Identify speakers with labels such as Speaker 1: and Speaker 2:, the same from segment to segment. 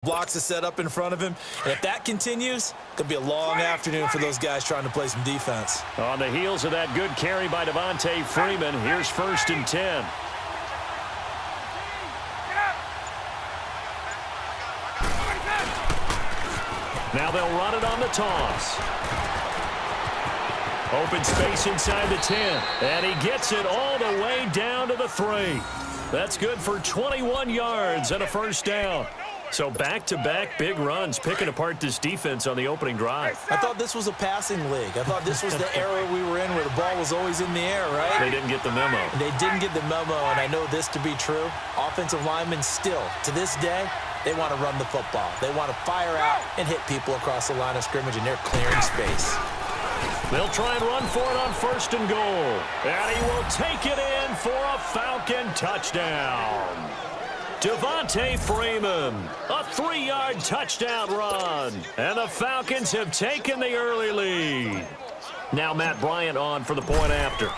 Speaker 1: Blocks are set up in front of him. And if that continues, it could be a long afternoon for those guys trying to play some defense.
Speaker 2: On the heels of that good carry by Devontae Freeman, here's 1st and 10. Now they'll run it on the toss. Open space inside the 10. And he gets it all the way down to the 3. That's good for 21 yards and a 1st down. So back-to-back big runs, picking apart this defense on the opening drive.
Speaker 1: I thought this was a passing league. I thought this was the era we were in where the ball was always in the air, right?
Speaker 2: They didn't get the memo.
Speaker 1: They didn't get the memo, and I know this to be true. Offensive linemen still, to this day, they want to run the football. They want to fire out and hit people across the line of scrimmage, and they're clearing space.
Speaker 2: They'll try and run for it on 1st and goal. And he will take it in for a Falcon touchdown. Devontae Freeman, a 3-yard touchdown run. And the Falcons have taken the early lead. Now Matt Bryant on for the point after.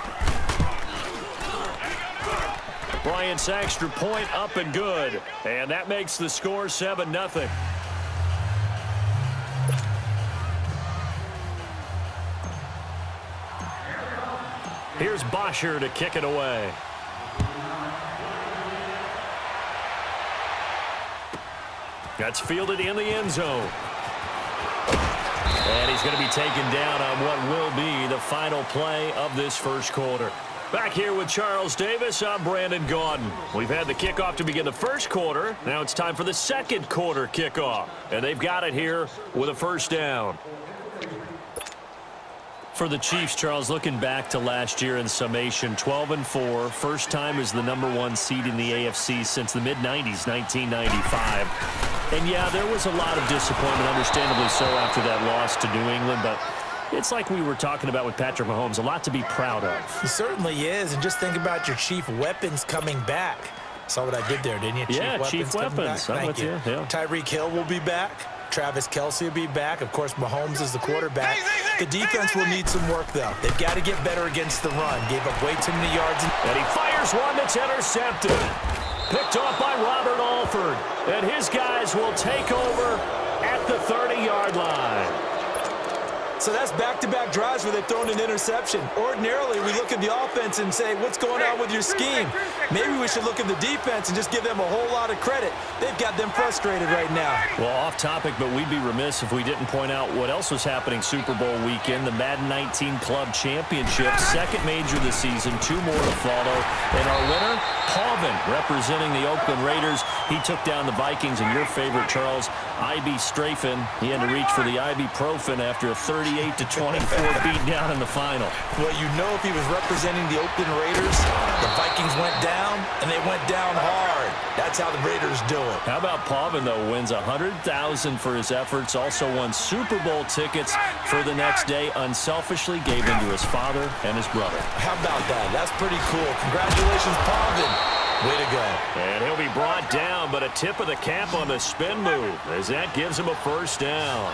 Speaker 2: Bryant's extra point up and good. And that makes the score 7-0. Here's Bosher to kick it away. That's fielded in the end zone. And he's going to be taken down on what will be the final play of this 1st quarter. Back here with Charles Davis, I'm Brandon Gaudin. We've had the kickoff to begin the 1st quarter. Now it's time for the 2nd quarter kickoff. And they've got it here with a 1st down. For the Chiefs, Charles, looking back to last year in summation, 12-4, first time as the #1 seed in the AFC since the mid-90s, 1995. And, yeah, there was a lot of disappointment, understandably so, after that loss to New England, but it's like we were talking about with Patrick Mahomes, a lot to be proud of.
Speaker 1: He certainly is, and just think about your chief weapons coming back. Saw what I did there, didn't you?
Speaker 2: Chief weapons.
Speaker 1: Thank you. Yeah. Tyreek Hill will be back. Travis Kelce will be back. Of course, Mahomes is the quarterback. The defense will need some work, though. They've got to get better against the run. Gave up way too many yards.
Speaker 2: And he fires one that's intercepted. Picked off by Robert Alford. And his guys will take over at the 30-yard line.
Speaker 1: So that's back-to-back drives where they've thrown an interception. Ordinarily, we look at the offense and say, what's going on with your scheme? Maybe we should look at the defense and just give them a whole lot of credit. They've got them frustrated right now.
Speaker 2: Well, off topic, but we'd be remiss if we didn't point out what else was happening Super Bowl weekend. The Madden 19 Club Championship, 2nd major this season, 2 more to follow. And our winner, Pauvin, representing the Oakland Raiders. He took down the Vikings, and your favorite, Charles, IB Strafen. He had to reach for the ibuprofen after a 38-24 beatdown in the final.
Speaker 1: Well, you know, if he was representing the Oakland Raiders, the Vikings went down, and they went down hard. That's how the Raiders do it.
Speaker 2: How about Pauvin, though, wins $100,000 for his efforts, also won Super Bowl tickets for the next day, unselfishly gave them to his father and his brother.
Speaker 1: How about that? That's pretty cool. Congratulations, Pauvin. Way to go.
Speaker 2: And he'll be brought down, but a tip of the cap on the spin move as that gives him a 1st down.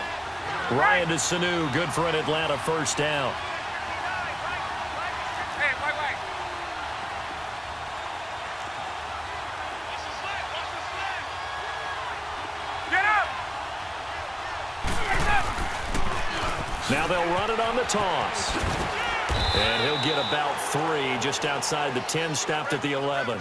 Speaker 2: Ryan Sanu, good for an Atlanta 1st down. Now they'll run it on the toss. And he'll get about 3 just outside the 10, stopped at the 11.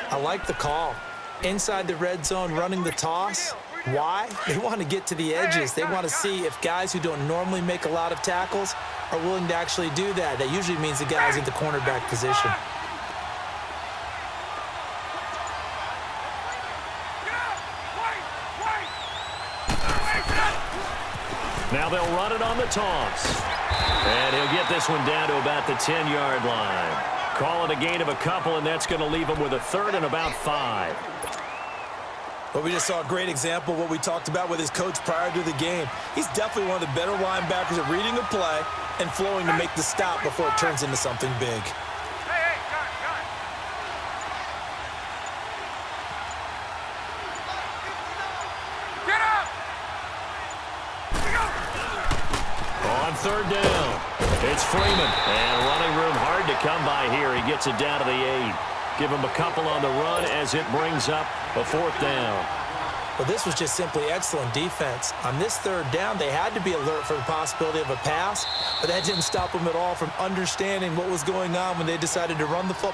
Speaker 1: I like the call. Inside the red zone, running the toss. Why? They want to get to the edges. They want to see if guys who don't normally make a lot of tackles are willing to actually do that. That usually means the guys in the cornerback position.
Speaker 2: Now they'll run it on the toss. And he'll get this one down to about the 10-yard line. Call it a gain of a couple, and that's going to leave him with a 3rd and about 5.
Speaker 1: But we just saw a great example of what we talked about with his coach prior to the game. He's definitely one of the better linebackers at reading a play and flowing to make the stop before it turns into something big. On 3rd down, it's Freeman. And running room hard to come by here. He gets it down to the 8. Give him a couple on the run as it brings up a 4th down. Well, this was just simply excellent defense. On this third down, they had to be alert for the possibility of a pass, but that didn't stop them at all from understanding what was going on when they decided to run the football.